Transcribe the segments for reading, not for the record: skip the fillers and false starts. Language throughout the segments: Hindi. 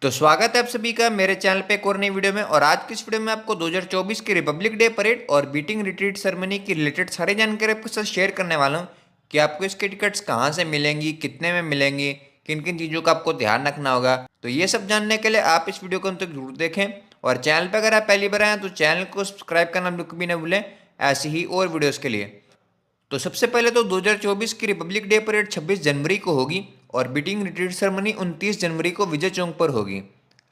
तो स्वागत है आप सभी का मेरे चैनल पे एक और नई वीडियो में। और आज की इस वीडियो में आपको 2024 की रिपब्लिक डे परेड और बीटिंग रिट्रीट सेरेमनी की रिलेटेड सारी जानकारी आपके साथ शेयर करने वाला हूँ कि आपको इसके टिकट्स कहाँ से मिलेंगी, कितने में मिलेंगी, किन किन चीज़ों का आपको ध्यान रखना होगा। तो ये सब जानने के लिए आप इस वीडियो को अंत तक जरूर देखें और चैनल पर अगर आप पहली बार आए तो चैनल को सब्सक्राइब करना बिल्कुल भी ना भूलें ऐसी ही और वीडियोज़ के लिए। तो सबसे पहले तो 2024 की रिपब्लिक डे परेड 26 जनवरी को होगी और बीटिंग रिट्रीट सेरेमनी 29 जनवरी को विजय चौक पर होगी।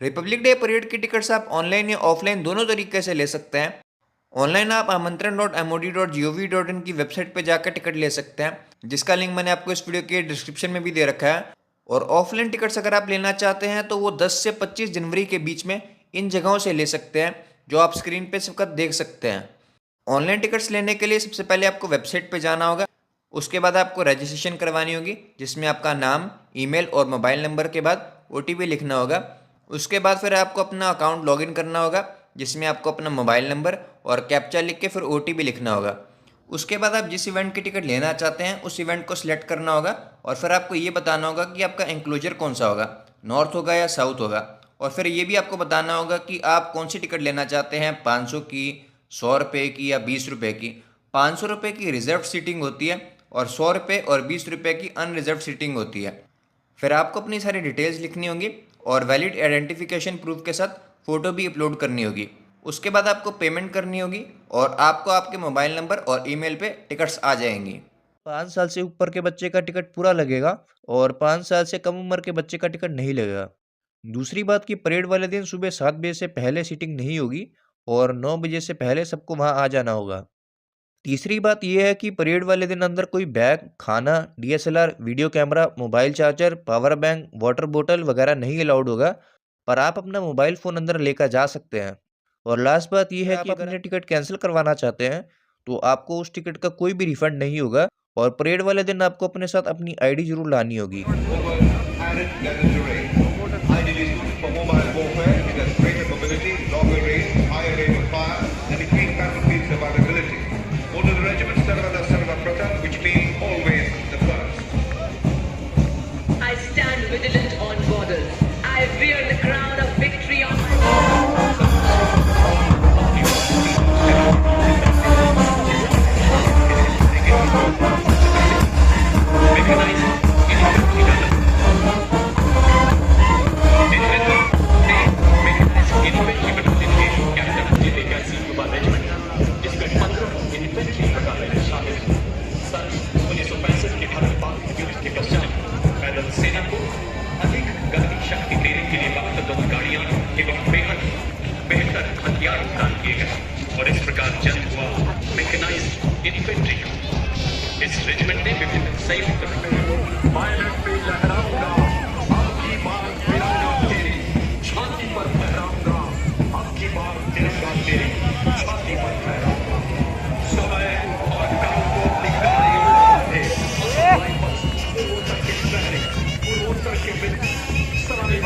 रिपब्लिक डे परेड की टिकट्स आप ऑनलाइन या ऑफलाइन दोनों तरीके से ले सकते हैं। ऑनलाइन आप आमंत्रण.mod.gov.in की वेबसाइट पर जाकर टिकट ले सकते हैं, जिसका लिंक मैंने आपको इस वीडियो के डिस्क्रिप्शन में भी दे रखा है। और ऑफलाइन टिकट्स अगर आप लेना चाहते हैं तो वो 10 से 25 जनवरी के बीच में इन जगहों से ले सकते हैं जो आप स्क्रीन पे सबका देख सकते हैं। ऑनलाइन टिकट्स लेने के लिए सबसे पहले आपको वेबसाइट पे जाना होगा। उसके बाद आपको रजिस्ट्रेशन करवानी होगी, जिसमें आपका नाम, ईमेल और मोबाइल नंबर के बाद OTP लिखना होगा। उसके बाद फिर आपको अपना अकाउंट लॉगिन करना होगा, जिसमें आपको अपना मोबाइल नंबर और कैप्चा लिख के फिर OTP लिखना होगा। उसके बाद आप जिस इवेंट की टिकट लेना चाहते हैं उस इवेंट को सिलेक्ट करना होगा और फिर आपको ये बताना होगा कि आपका इंक्लोजर कौन सा होगा, नॉर्थ होगा या साउथ होगा। और फिर ये भी आपको बताना होगा कि आप कौन सी टिकट लेना चाहते हैं, 500 की, 100 रुपये की या 20 रुपये की। 500 रुपये की रिजर्व सीटिंग होती है और 100 रुपये और 20 रुपये की अनरिजर्व सीटिंग होती है। फिर आपको अपनी सारी डिटेल्स लिखनी होंगी और वैलिड आइडेंटिफिकेशन प्रूफ के साथ फ़ोटो भी अपलोड करनी होगी। उसके बाद आपको पेमेंट करनी होगी और आपको आपके मोबाइल नंबर और ईमेल पे टिकट्स आ जाएंगी। 5 साल से ऊपर के बच्चे का टिकट पूरा लगेगा और 5 साल से कम उम्र के बच्चे का टिकट नहीं लगेगा। दूसरी बात कि परेड वाले दिन सुबह 7 बजे से पहले सीटिंग नहीं होगी और 9 बजे से पहले सबको वहां आ जाना होगा। तीसरी बात यह है कि परेड वाले दिन अंदर कोई बैग, खाना, DSLR, video camera, mobile charger, power bank, water बोतल वगैरह नहीं अलाउड होगा, पर आप अपना मोबाइल फ़ोन अंदर लेकर जा सकते हैं। और लास्ट बात यह है कि आप अपने टिकट कैंसिल करवाना चाहते हैं तो आपको उस टिकट का कोई भी रिफंड नहीं होगा और परेड वाले दिन आपको अपने साथ अपनी ID जरूर लानी होगी। I stand vigilant on borders. I wear the crown of victory on my सेना को अधिक गति शक्ति देने के लिए वक्तव्य गाड़ियां एवं बेहतर हथियार प्रदान किए गए और इस प्रकार जन्म हुआ मैकेनाइज्ड इन्फेंट्री का। इस रेजिमेंट ने विभिन्न संयुक्त छाती पर फहराऊंगा, आपकी बार तिरंगा तेरी छाती पर फहराऊंगा। समय और काल को अपनी गाड़ियों में पूर्वोत्तर के मित्र सारे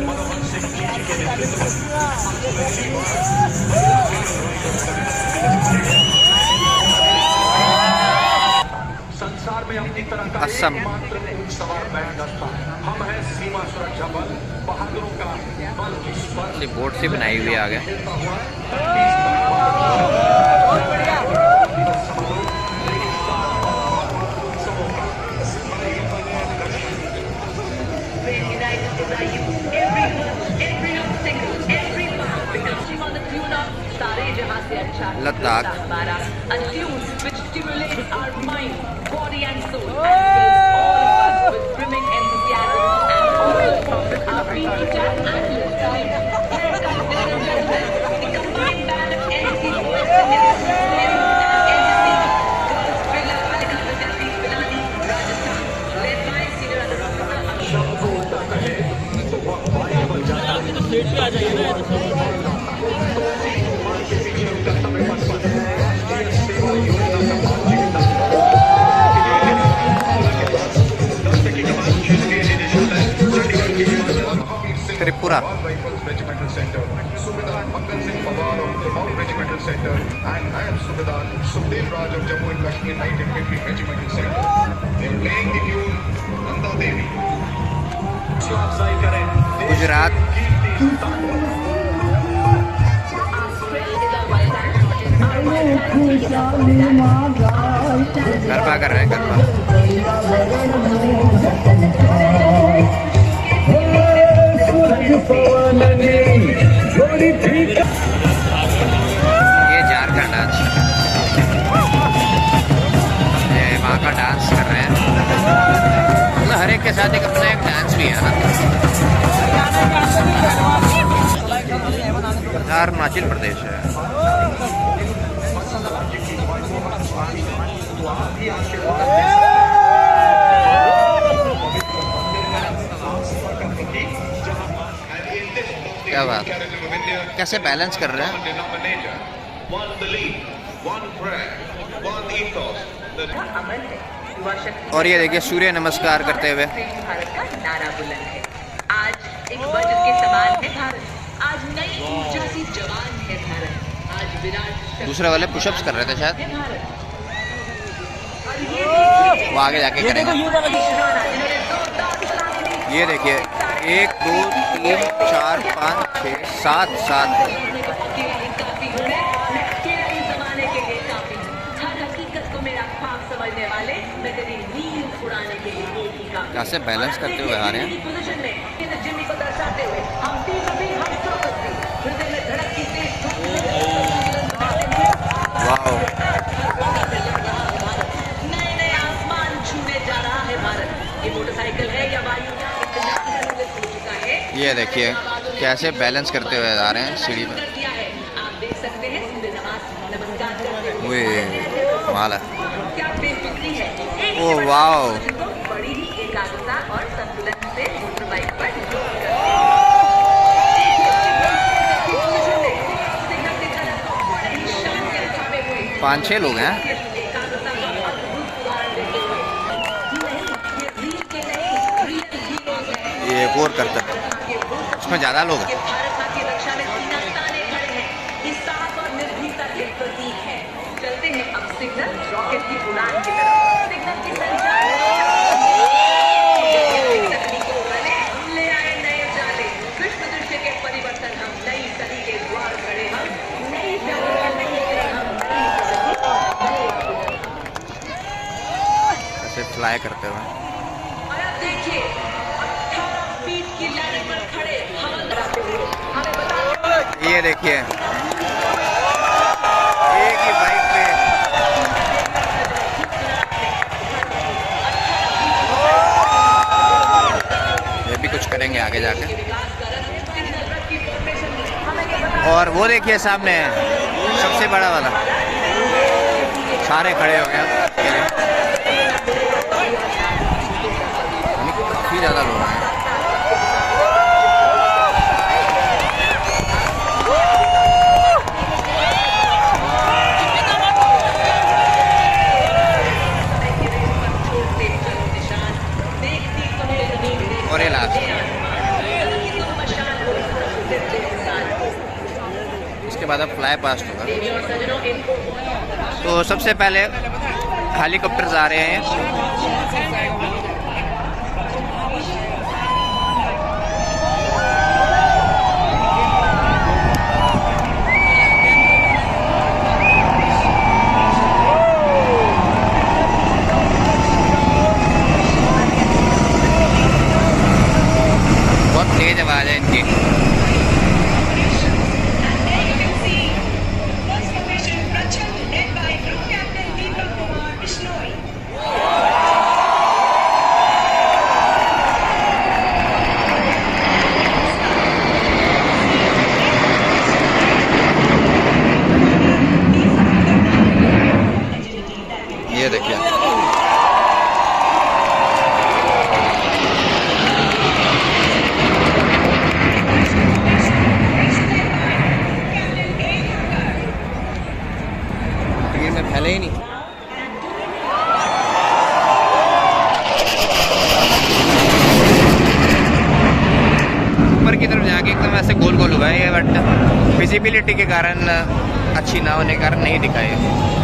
मनोहर सिंह जी के नेतृत्व संसार में अपनी तरह का एकमात्र ऊंट सवार बैंड दस्ता हम हैं। सीमा सुरक्षा बल बहादुरों का बल बोर्ड से बनाई हुई आ गए। Ladakh a tune which stimulates our mind, body and soul and fills all of us with brimming enthusiasm and hope. Our beating jack antlers time. Here comes the gentlemen, the combined band of NC West Indian, girls thriller Malika Vijay Bilani, Rajasthan, led by senior Tripura Regimental Center, Subedar Mangal Singh Pawar of All Regimental Center, and I am Subedar Sukhdev Raj of Jammu and Kashmir 9th Infantry Regimental Center. They are playing the tune Gujarat. Garba कर रहे हैं, गरबा। ये झारखंड डांस, ये वहाँ का डांस कर रहे हैं। मतलब हर एक के साथ एक अपना एक डांस भी है ना। अरुणाचल प्रदेश है। क्या बात, कैसे बैलेंस कर रहे हैं। और ये देखिए सूर्य नमस्कार करते हुए। भारत का नारा बुलंद है। आज एक वज्र के समान है भारत, आज नई ऊर्जा से जवान है भारत, आज विराट दूसरे वाले पुशअप्स कर रहे थे शायद, है भारत। वो आगे जाके करेंगे। ये देखिए 1 2 3 4 5 6 7 7। कैसे बैलेंस करते हुए आ रहे हैं। वाह, नए नए आसमान छूने जा रहा है भारत। ये मोटरसाइकिल है या वायुयान, हो चुका है। ये देखिए कैसे बैलेंस करते हुए आ रहे हैं सीढ़ी पर। आप देख सकते हैं सूर्य नमस्कार करते हुए। वे माला, क्या बेफिक्री है। ओ वाह, बड़ी ही एकाग्रता और संतुलन से मोटर बाइक पर 5-6 लोग हैं। ये एक और करता है, उसमें ज़्यादा लोग हैं। भारत माँ की रक्षा में सीना ताने खड़े हैं। इस साहस और निर्भीकता के प्रतीक है। चलते हैं अब सिग्नल रॉकेट की उड़ान की तरफ। सिग्नल की संचार तकनीकों वाले ले आए नए जाले। विश्व दृश्य के परिवर्तन हम, नई सदी के द्वार खड़े हम, नई ऐसे फ्लाई करते हुए। और अब देखिए 18 फीट की लैंडर पर खड़े हवन कराते हुए हमें बता। ये देखिए एक ही बाइक पे ये भी कुछ करेंगे आगे जाके। और वो देखिए सामने सबसे बड़ा वाला, सारे खड़े हो गए। काफी ज्यादा लोग हैं। और ये लास्ट, इसके बाद अब फ्लाई पास्ट होगा। तो सबसे पहले हेलीकॉप्टर्स आ रहे हैं। बहुत तेज आवाज है इनकी। ये देखिए टिकट में फैले ही नहीं। ऊपर की तरफ जाके एकदम ऐसे गोल गोल हुआ है ये, बट विजिबिलिटी के कारण अच्छी ना होने के कारण नहीं दिखाई।